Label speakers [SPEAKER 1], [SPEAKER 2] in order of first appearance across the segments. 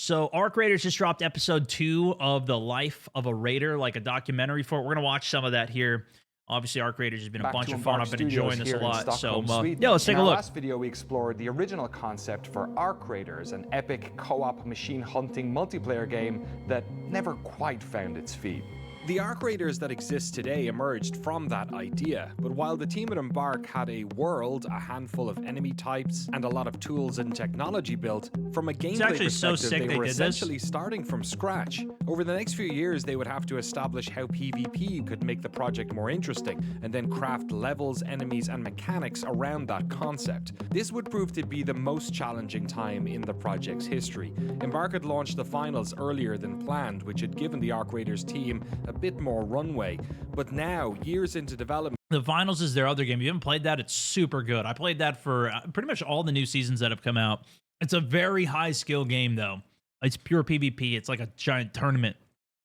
[SPEAKER 1] So Arc Raiders just dropped episode 2 of the life of a raider, like a documentary for it. We're gonna watch some of that here. Obviously, Arc Raiders has been a bunch of fun. I've been enjoying this a lot. So yeah, let's take a look.
[SPEAKER 2] In our last video, we explored the original concept for Arc Raiders, an epic co-op machine hunting multiplayer game that never quite found its feet. The Arc Raiders that exist today emerged from that idea, but while the team at Embark had a world, a handful of enemy types, and a lot of tools and technology built, from a gameplay perspective, they were essentially starting from scratch. Over the next few years, they would have to establish how PvP could make the project more interesting, and then craft levels, enemies, and mechanics around that concept. This would prove to be the most challenging time in the project's history. Embark had launched the finals earlier than planned, which had given the Arc Raiders team a bit more runway, but now, years into development...
[SPEAKER 1] The Finals is their other game. If you haven't played that, it's super good. I played that for pretty much all the new seasons that have come out. It's a very high skill game, though. It's pure PvP. It's like a giant tournament.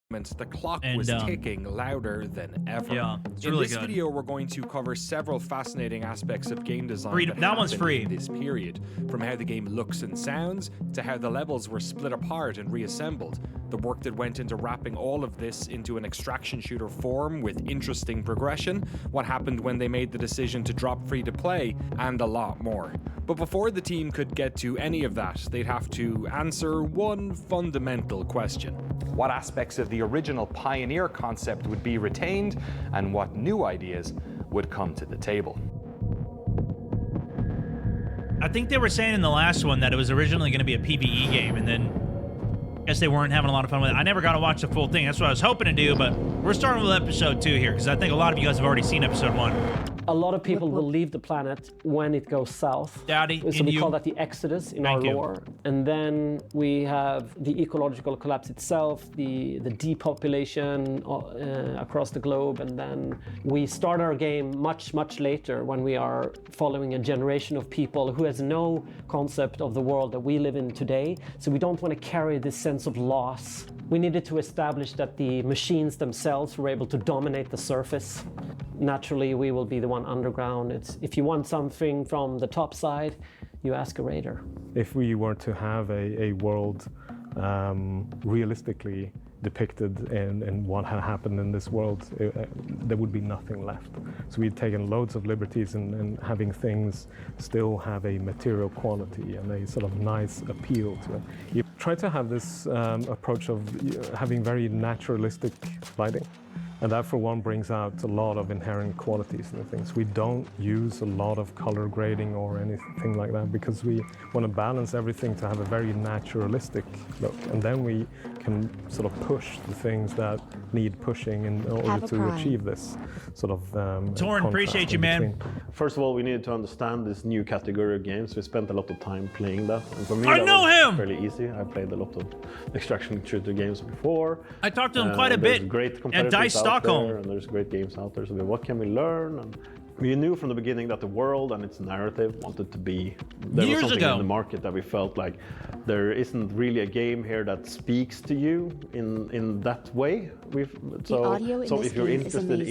[SPEAKER 2] The clock was ticking louder than ever.
[SPEAKER 1] Yeah, it's
[SPEAKER 2] in
[SPEAKER 1] really
[SPEAKER 2] this
[SPEAKER 1] good.
[SPEAKER 2] video, we're going to cover several fascinating aspects of game design
[SPEAKER 1] that one's free.
[SPEAKER 2] In this period, from how the game looks and sounds to how the levels were split apart and reassembled. The work that went into wrapping all of this into an extraction shooter form with interesting progression, what happened when they made the decision to drop free to play, and a lot more. But before the team could get to any of that, they'd have to answer one fundamental question. What aspects of the original Pioneer concept would be retained, and what new ideas would come to the table?
[SPEAKER 1] I think they were saying in the last one that it was originally going to be a PvE game, and then I guess they weren't having a lot of fun with it. I never got to watch the full thing. That's what I was hoping to do, but we're starting with episode 2 here, because I think a lot of you guys have already seen episode 1.
[SPEAKER 3] A lot of people will leave the planet when it goes south.
[SPEAKER 1] Daddy,
[SPEAKER 3] so we call that the Exodus in our lore. And then we have the ecological collapse itself, the depopulation across the globe, and then we start our game much, much later when we are following a generation of people who has no concept of the world that we live in today. So we don't want to carry this sense of loss. We needed to establish that the machines themselves were able to dominate the surface. Naturally, we will be the one underground. If you want something from the top side, you ask a raider.
[SPEAKER 4] If we were to have a world realistically depicted in what had happened in this world, there would be nothing left. So we'd taken loads of liberties in having things still have a material quality and a sort of nice appeal to it. You try to have this approach of having very naturalistic lighting. And that, for one, brings out a lot of inherent qualities in the things. We don't use a lot of color grading or anything like that because we want to balance everything to have a very naturalistic look. And then we can sort of push the things that need pushing in order to achieve this sort of
[SPEAKER 1] Torn, appreciate you, man.
[SPEAKER 5] First of all, we needed to understand this new category of games. We spent a lot of time playing that. And for me,
[SPEAKER 1] I know him!
[SPEAKER 5] Fairly easy. I played a lot of extraction shooter games before.
[SPEAKER 1] I talked to him quite a bit at DICE Stockholm.
[SPEAKER 5] And there's great games out there. So what can we learn? And we knew from the beginning that the world and its narrative wanted to be... There was something in the market that we felt like there isn't really a game here that speaks to you in that way. So if you're interested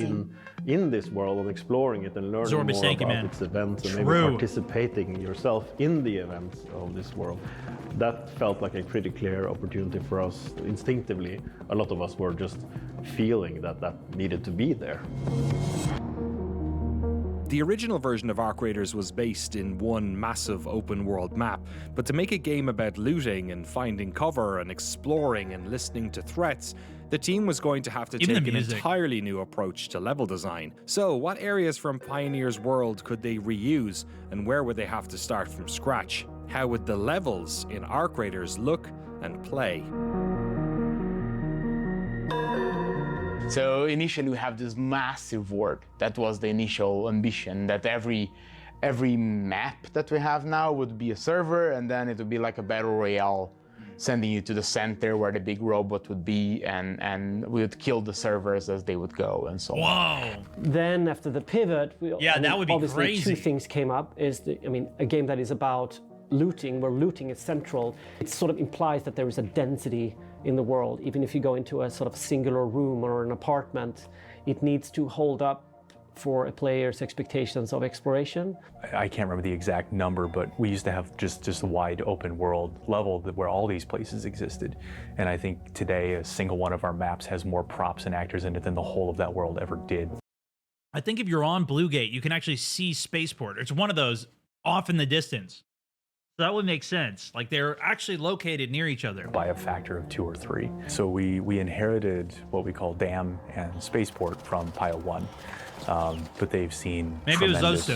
[SPEAKER 5] in this world and exploring it and learning more about its events and maybe participating yourself in the events of this world, that felt like a pretty clear opportunity for us. Instinctively, a lot of us were just feeling that needed to be there.
[SPEAKER 2] The original version of Arc Raiders was based in one massive open-world map, but to make a game about looting and finding cover and exploring and listening to threats, the team was going to have to take an entirely new approach to level design. So, what areas from Pioneer's world could they reuse, and where would they have to start from scratch? How would the levels in Arc Raiders look and play?
[SPEAKER 6] So initially we have this massive world. That was the initial ambition, that every map that we have now would be a server, and then it would be like a battle royale, sending you to the center where the big robot would be, and we would kill the servers as they would go, and so on.
[SPEAKER 1] Whoa!
[SPEAKER 3] Then after the pivot,
[SPEAKER 1] that would be
[SPEAKER 3] obviously
[SPEAKER 1] crazy.
[SPEAKER 3] Two things came up. A game that is about looting, where looting is central. It sort of implies that there is a density in the world. Even if you go into a sort of singular room or an apartment, it needs to hold up for a player's expectations of exploration.
[SPEAKER 7] I can't remember the exact number, but we used to have just a wide open world level where all these places existed. And I think today a single one of our maps has more props and actors in it than the whole of that world ever did.
[SPEAKER 1] I think if you're on Bluegate, you can actually see Spaceport. It's one of those off in the distance. So that would make sense. Like they're actually located near each other.
[SPEAKER 7] By a factor of 2 or 3. So we inherited what we call Dam and Spaceport from Pile 1. But they've seen tremendous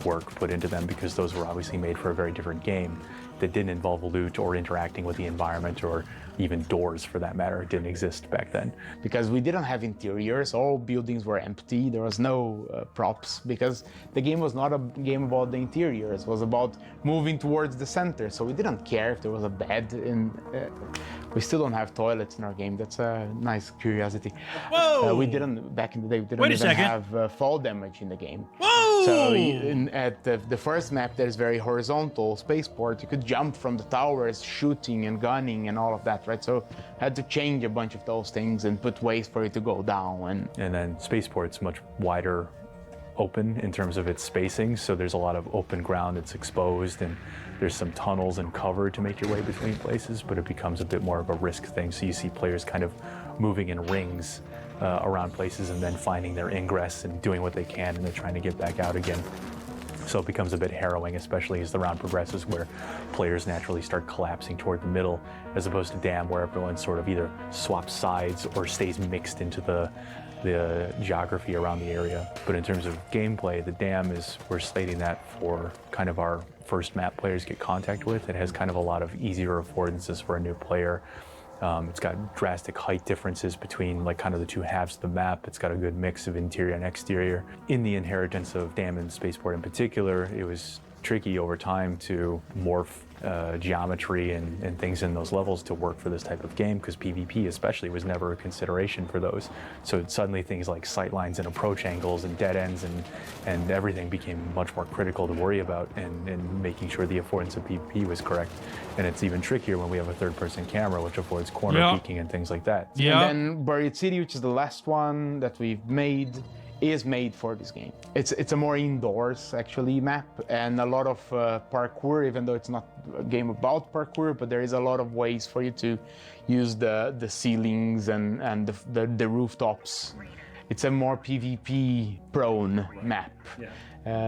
[SPEAKER 7] work put into them because those were obviously made for a very different game that didn't involve loot or interacting with the environment or even doors for that matter. It didn't exist back then.
[SPEAKER 6] Because we didn't have interiors, all buildings were empty, there was no props, because the game was not a game about the interiors, it was about moving towards the center, so we didn't care if there was a bed in... we still don't have toilets in our game, that's a nice curiosity.
[SPEAKER 1] Whoa!
[SPEAKER 6] We didn't, back in the day, we didn't even have fall damage in the game.
[SPEAKER 1] Whoa!
[SPEAKER 6] So at the first map that is very horizontal, Spaceport, you could jump from the towers, shooting and gunning and all of that, right? So I had to change a bunch of those things and put ways for it to go down.
[SPEAKER 7] And then Spaceport's much wider open in terms of its spacing, so there's a lot of open ground that's exposed, and there's some tunnels and cover to make your way between places, but it becomes a bit more of a risk thing. So you see players kind of moving in rings around places and then finding their ingress and doing what they can, and they're trying to get back out again. So it becomes a bit harrowing, especially as the round progresses, where players naturally start collapsing toward the middle, as opposed to Dam, where everyone sort of either swaps sides or stays mixed into the geography around the area. But in terms of gameplay, the Dam we're slating that for kind of our first map players get contact with. It has kind of a lot of easier affordances for a new player. It's got drastic height differences between like kind of the two halves of the map. It's got a good mix of interior and exterior. In the inheritance of Dam and Spaceport in particular, it was tricky over time to morph geometry and things in those levels to work for this type of game, because PvP especially was never a consideration for those. So suddenly things like sightlines and approach angles and dead ends and everything became much more critical to worry about, and making sure the affordance of PvP was correct. And it's even trickier when we have a third-person camera, which affords corner peeking and things like that.
[SPEAKER 6] Yeah. And then Buried City, which is the last one that we've made, is made for this game. It's a more indoors actually map, and a lot of parkour, even though it's not a game about parkour, but there is a lot of ways for you to use the ceilings and the rooftops. It's a more PvP prone map.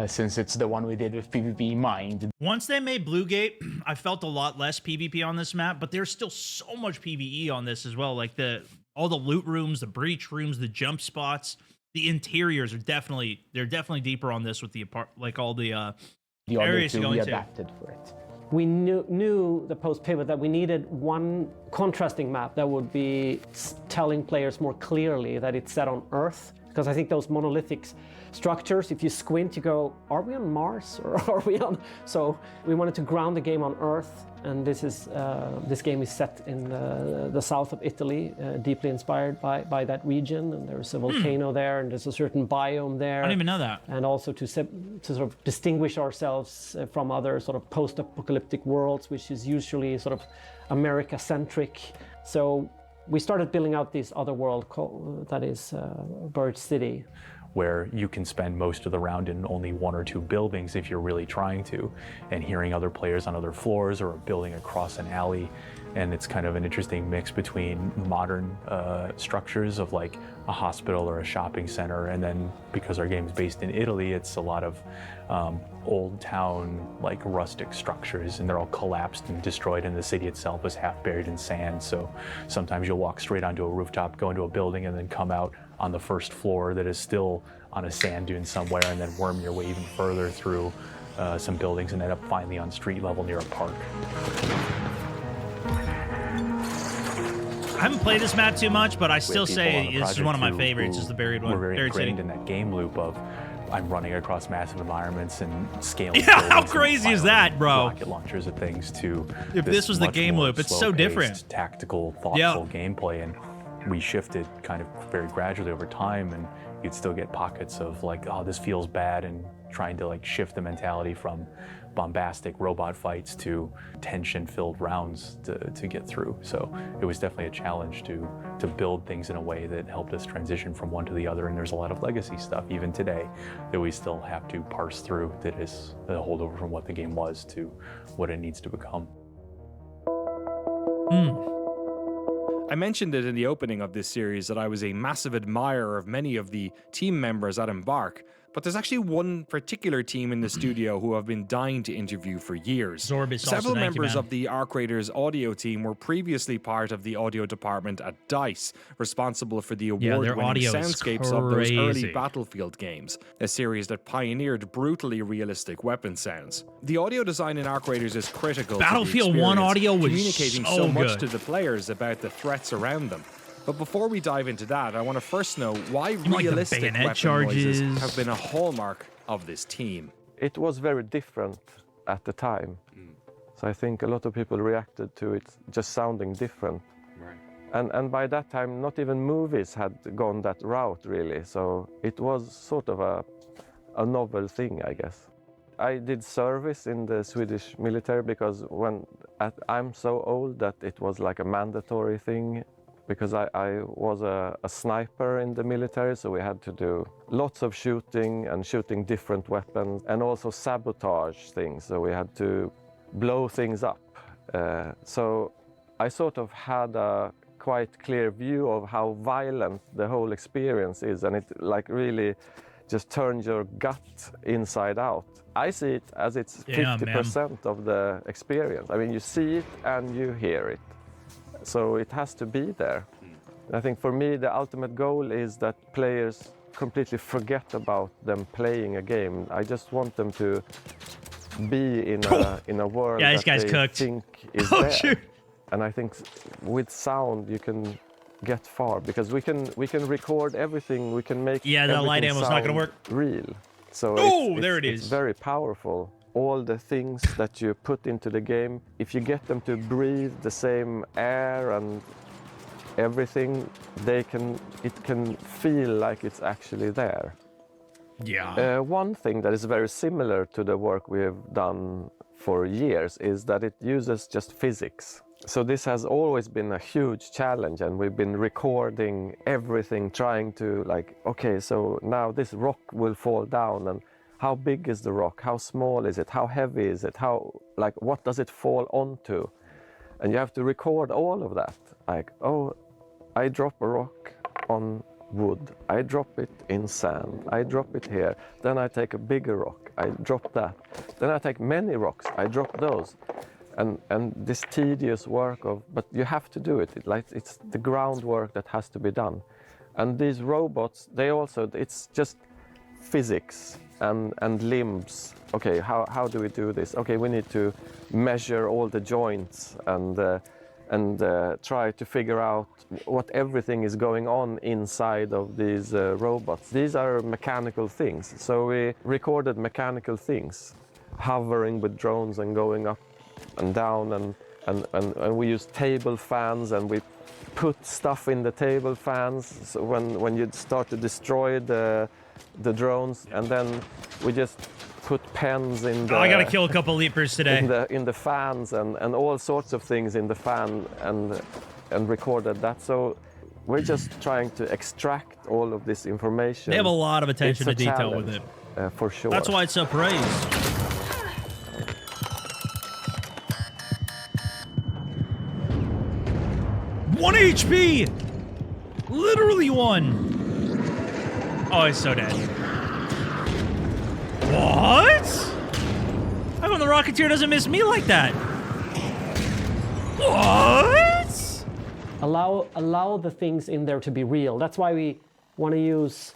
[SPEAKER 6] Since it's the one we did with PvP in mind.
[SPEAKER 1] Once they made Bluegate, I felt a lot less PvP on this map, but there's still so much PvE on this as well. Like all the loot rooms, the breach rooms, the jump spots. The interiors are definitely deeper on this with the all the areas to go into.
[SPEAKER 6] Adapted for it.
[SPEAKER 3] We knew the post-pivot that we needed one contrasting map that would be telling players more clearly that it's set on Earth, because I think those monolithic structures, if you squint, you go, are we on Mars or are we on? So we wanted to ground the game on Earth, and this game is set in the south of Italy, deeply inspired by that region, and there's a volcano there, and there's a certain biome there.
[SPEAKER 1] I didn't even know that.
[SPEAKER 3] And also to sort of distinguish ourselves from other sort of post-apocalyptic worlds, which is usually sort of America-centric. So we started building out this other world that is Buried City,
[SPEAKER 7] where you can spend most of the round in only 1 or 2 buildings if you're really trying to, and hearing other players on other floors or a building across an alley. And it's kind of an interesting mix between modern structures of like a hospital or a shopping center, and then because our game is based in Italy, it's a lot of old town, like rustic structures, and they're all collapsed and destroyed, and the city itself is half buried in sand. So sometimes you'll walk straight onto a rooftop, go into a building, and then come out on the first floor that is still on a sand dune somewhere, and then worm your way even further through some buildings and end up finally on street level near a park.
[SPEAKER 1] I haven't played this map too much, but I still say this is one of my favorites. Is the Buried one.
[SPEAKER 7] We're very
[SPEAKER 1] Buried City.
[SPEAKER 7] ingrained in that game loop of I'm running across massive environments and scaling.
[SPEAKER 1] Yeah, how crazy is that, bro?
[SPEAKER 7] Rocket launchers and things to.
[SPEAKER 1] If this was the game loop, it's so different.
[SPEAKER 7] Tactical, thoughtful gameplay, and we shifted kind of very gradually over time, and you'd still get pockets of like, oh, this feels bad, and trying to like shift the mentality from bombastic robot fights to tension-filled rounds to get through. So it was definitely a challenge to build things in a way that helped us transition from one to the other. And there's a lot of legacy stuff even today that we still have to parse through that is a holdover from what the game was to what it needs to become.
[SPEAKER 2] I mentioned it in the opening of this series that I was a massive admirer of many of the team members at Embark, but there's actually one particular team in the studio who I've been dying to interview for years. Several members of the Arc Raiders audio team were previously part of the audio department at DICE, responsible for the award-winning soundscapes of those early Battlefield games, a series that pioneered brutally realistic weapon sounds. The audio design in Arc Raiders is critical
[SPEAKER 1] Battlefield
[SPEAKER 2] to the
[SPEAKER 1] 1 audio was
[SPEAKER 2] communicating
[SPEAKER 1] so
[SPEAKER 2] so much
[SPEAKER 1] good
[SPEAKER 2] to the players about the threats around them. But before we dive into that, I want to first know why realistic weapon noises have been a hallmark of this team.
[SPEAKER 8] It was very different at the time. So I think a lot of people reacted to it just sounding different. Right. And by that time, not even movies had gone that route, really. So it was sort of a novel thing, I guess. I did service in the Swedish military because I'm so old that it was like a mandatory thing. Because I was a sniper in the military, so we had to do lots of shooting and shooting different weapons and also sabotage things, so we had to blow things up. So I sort of had a quite clear view of how violent the whole experience is, and it like really just turns your gut inside out. I see it as it's 50% of the experience. I mean, you see it and you hear it. So it has to be there. I think for me, the ultimate goal is that players completely forget about them playing a game. I just want them to be in a world that they think is there. Shoot. And I think with sound you can get far because we can record everything. We can make
[SPEAKER 1] that light ammo's not gonna work.
[SPEAKER 8] Real. So
[SPEAKER 1] there it is.
[SPEAKER 8] It's very powerful. All the things that you put into the game, if you get them to breathe the same air and everything, it can feel like it's actually there.
[SPEAKER 1] Yeah.
[SPEAKER 8] One thing that is very similar to the work we have done for years is that it uses just physics. So this has always been a huge challenge, and we've been recording everything, trying to okay, so now this rock will fall down, and how big is the rock? How small is it? How heavy is it? What does it fall onto? And you have to record all of that. I drop a rock on wood. I drop it in sand. I drop it here. Then I take a bigger rock. I drop that. Then I take many rocks. I drop those. And this tedious work but you have to do it. It's the groundwork that has to be done. And these robots, it's just physics. And limbs. Okay, how do we do this? Okay, we need to measure all the joints and try to figure out what everything is going on inside of these robots. These are mechanical things. So we recorded mechanical things, hovering with drones and going up and down, and we use table fans, and we put stuff in the table fans. So when you start to destroy the drones, and then we just put pens in the...
[SPEAKER 1] I gotta kill a couple leapers today.
[SPEAKER 8] In the fans and all sorts of things in the fan, and recorded that. So we're just trying to extract all of this information.
[SPEAKER 1] They have a lot of attention to detail with it.
[SPEAKER 8] For sure.
[SPEAKER 1] That's why it's so praised. One HP! Literally one! Oh, he's so dead. What? How come the Rocketeer doesn't miss me like that? What?
[SPEAKER 3] Allow the things in there to be real. That's why we want to use,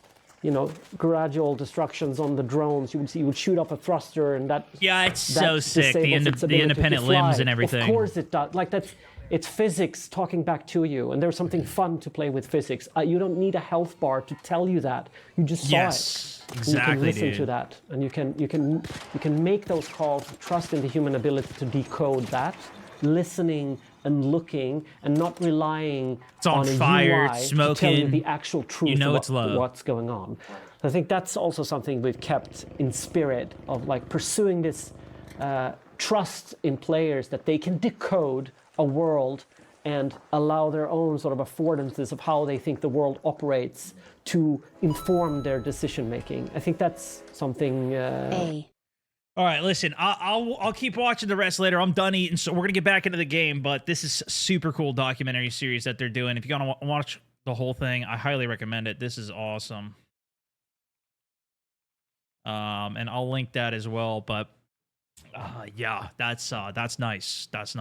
[SPEAKER 3] gradual destructions on the drones. You would shoot up a thruster, and that...
[SPEAKER 1] Yeah, it's so sick. The independent limbs and everything.
[SPEAKER 3] Of course it does. It's physics talking back to you, and there's something fun to play with physics. You don't need a health bar to tell you that. You just saw it.
[SPEAKER 1] Exactly.
[SPEAKER 3] You can listen to that, and you can make those calls. Trust in the human ability to decode that, listening and looking, and not relying
[SPEAKER 1] on
[SPEAKER 3] a
[SPEAKER 1] fire,
[SPEAKER 3] UI
[SPEAKER 1] smoking.
[SPEAKER 3] to tell you the actual truth
[SPEAKER 1] it's low.
[SPEAKER 3] What's going on. So I think that's also something we've kept in spirit of like pursuing this trust in players that they can decode a world and allow their own sort of affordances of how they think the world operates to inform their decision making. I think that's something.
[SPEAKER 1] All right, listen, I'll keep watching the rest later. I'm done eating, so we're gonna get back into the game. But this is a super cool documentary series that they're doing. If you want to watch the whole thing, I highly recommend it. This is awesome. And I'll link that as well. But yeah, that's nice. That's nice.